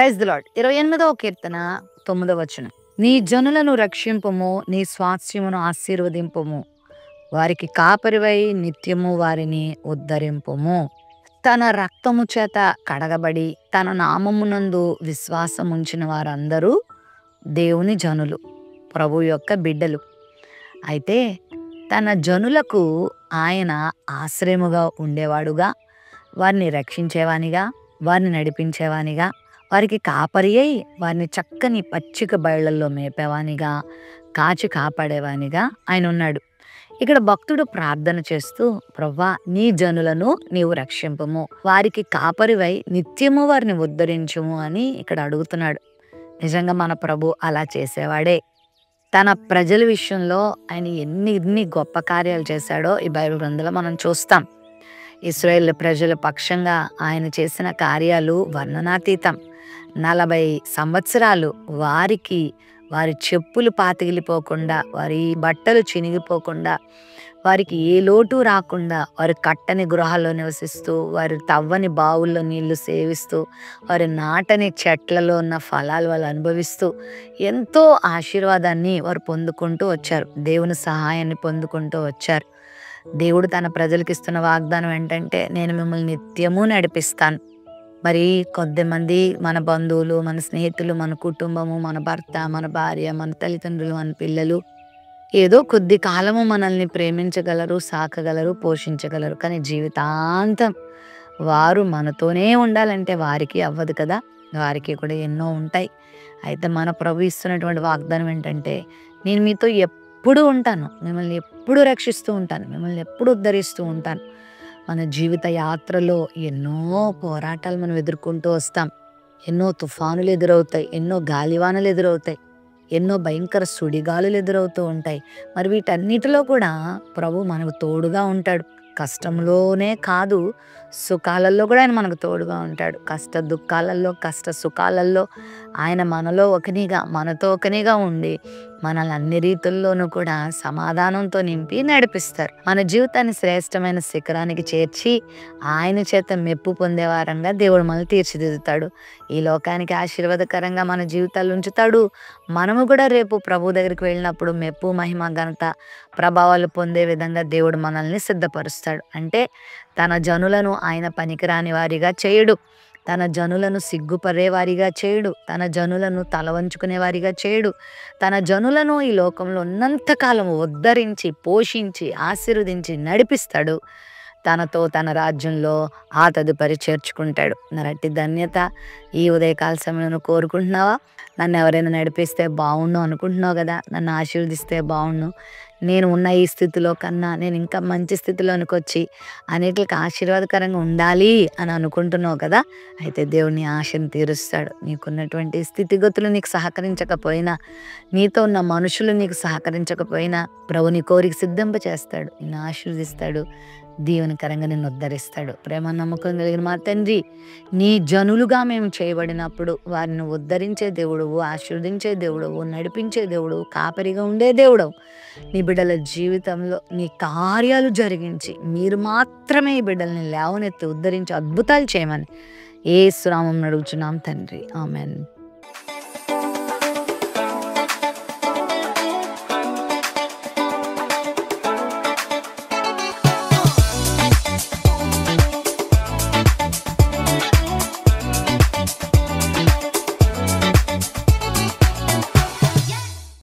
Praise the lord. 28వ కీర్తన 9వ వచనం. నీ జనులను రక్షింపుము, నీ స్వాస్థ్యమును ఆశీర్వదింపుము, వారికి కాపరివై నిత్యము వారిని ఉద్ధరింపుము. తన రక్తము చేత కడగబడి తన నామమునందు విశ్వాసముంచిన వారందరూ దేవుని జనులు, ప్రభు యొక్క బిడ్డలు. అయితే తన జనులకు ఆయన ఆశ్రయముగా ఉండేవాడుగా, వారిని రక్షించేవానిగా, వారిని నడిపించేవానిగా, వారికి కాపరి అయి వారిని చక్కని పచ్చిక బయళ్ళల్లో మేపేవానిగా, కాచి కాపాడేవానిగా ఆయన ఉన్నాడు. ఇక్కడ భక్తుడు ప్రార్థన చేస్తూ, ప్రవ్వా నీ జనులను నీవు రక్షింపము, వారికి కాపరివై నిత్యము వారిని ఉద్ధరించుము అని ఇక్కడ అడుగుతున్నాడు. నిజంగా మన ప్రభు అలా చేసేవాడే. తన ప్రజల విషయంలో ఆయన ఎన్ని గొప్ప కార్యాలు చేశాడో ఈ బైబిల్ గ్రంథంలో మనం చూస్తాం. ఇశ్రాయేలు ప్రజల పక్షంగా ఆయన చేసిన కార్యాలు వర్ణనాతీతం. 40 సంవత్సరాలు వారి చెప్పులు పాతిగిలిపోకుండా, వారి బట్టలు చినిగిపోకుండా, వారికి ఏ లోటు రాకుండా, వారి కట్టని గృహాల్లో నివసిస్తూ, వారి తవ్వని బావుల్లో నీళ్లు సేవిస్తూ, వారి నాటని చెట్లలో ఉన్న ఫలాలు వాళ్ళు అనుభవిస్తూ ఎంతో ఆశీర్వాదాన్ని వారు పొందుకుంటూ వచ్చారు. దేవుని సహాయాన్ని పొందుకుంటూ వచ్చారు. దేవుడు తన ప్రజలకు ఇస్తున్న వాగ్దానం ఏంటంటే, నేను మిమ్మల్ని నిత్యము నడిపిస్తాను. మరి కొద్దిమంది మన బంధువులు, మన స్నేహితులు, మన కుటుంబము, మన భర్త, మన భార్య, మన తల్లిదండ్రులు, మన పిల్లలు ఏదో కొద్ది కాలము మనల్ని ప్రేమించగలరు, సాకగలరు, పోషించగలరు. కానీ జీవితాంతం వారు మనతోనే ఉండాలంటే వారికి అవ్వదు కదా. వారికి కూడా ఎన్నో ఉంటాయి. అయితే మన ప్రభు ఇస్తున్నటువంటి వాగ్దానం ఏంటంటే, నేను మీతో ఎప్పుడు ఉంటాను, మిమ్మల్ని ఎప్పుడు రక్షిస్తూ ఉంటాను, మిమ్మల్ని ఎప్పుడు ఉద్ధరిస్తూ ఉంటాను. మన జీవిత యాత్రలో ఎన్నో పోరాటాలు మనం ఎదుర్కొంటూ వస్తాం. ఎన్నో తుఫానులు ఎదురవుతాయి, ఎన్నో గాలివానలు ఎదురవుతాయి, ఎన్నో భయంకర సుడిగాలులు ఎదురవుతూ ఉంటాయి. మరి వీటన్నిటిలో కూడా ప్రభు మనకు తోడుగా ఉంటాడు. కష్టంలోనే కాదు, సుఖాలలో కూడా ఆయన మనకు తోడుగా ఉంటాడు. కష్ట దుఃఖాలలో, కష్ట సుఖాలలో ఆయన మనతో ఒకనిగా ఉండి మనల్ని అన్ని రీతుల్లోనూ కూడా సమాధానంతో నింపి నడిపిస్తారు. మన జీవితాన్ని శ్రేష్టమైన శిఖరానికి చేర్చి ఆయన చేత మెప్పు పొందేవారంగా దేవుడు మనల్ని తీర్చిదిద్దుతాడు. ఈ లోకానికి ఆశీర్వాదకరంగా మన జీవితాలు ఉంచుతాడు. మనము కూడా రేపు ప్రభు దగ్గరికి వెళ్ళినప్పుడు మెప్పు, మహిమ, ఘనత, ప్రభావాలు పొందే విధంగా దేవుడు మనల్ని సిద్ధపరుస్తాడు. అంటే తన జనులను ఆయన పనికిరాని వారిగా చేయడు, తన జనులను సిగ్గుపడే వారిగా చేయడు, తన జనులను తలవంచుకునే వారిగా చేయడు. తన జనులను ఈ లోకంలో ఉన్నంతకాలం ఉద్ధరించి, పోషించి, ఆశీర్వదించి నడిపిస్తాడు. తనతో తన రాజ్యంలో ఆ తదుపరి చేర్చుకుంటాడు. నరటి ధన్యత ఈ ఉదయకాల సమయంలో కోరుకుంటున్నావా? నన్ను ఎవరైనా నడిపిస్తే బాగుండు అనుకుంటున్నావు కదా, నన్ను ఆశీర్వదిస్తే బాగుండు, నేను ఉన్న ఈ స్థితిలో కన్నా నేను ఇంకా మంచి స్థితిలోనికి వచ్చి అన్నిటికి ఆశీర్వాదకరంగా ఉండాలి అని అనుకుంటున్నావు కదా. అయితే దేవుని ఆశను తీరుస్తాడు. నీకున్నటువంటి స్థితిగతులు నీకు సహకరించకపోయినా, నీతో ఉన్న మనుషులు నీకు సహకరించకపోయినా ప్రభు నీ కోరిక సిద్ధింప చేస్తాడు, నిన్ను ఆశీర్వదిస్తాడు, దీవెనకరంగా నిన్ను ఉద్ధరిస్తాడు. ప్రేమ నమ్మకం కలిగిన మా తండ్రి, నీ జనులుగా మేము చేయబడినప్పుడు వారిని ఉద్ధరించే దేవుడవు, ఆశీర్వదించే దేవుడవు, నడిపించే దేవుడవు, కాపరిగా ఉండే దేవుడవు. నీ బిడ్డల జీవితంలో నీ కార్యాలు జరిగించి మీరు మాత్రమే ఈ బిడ్డల్ని లేవనెత్తి ఉద్ధరించి అద్భుతాలు చేయమని యేసు నామమున అడుగుచున్నాం తండ్రి. ఆమెన్.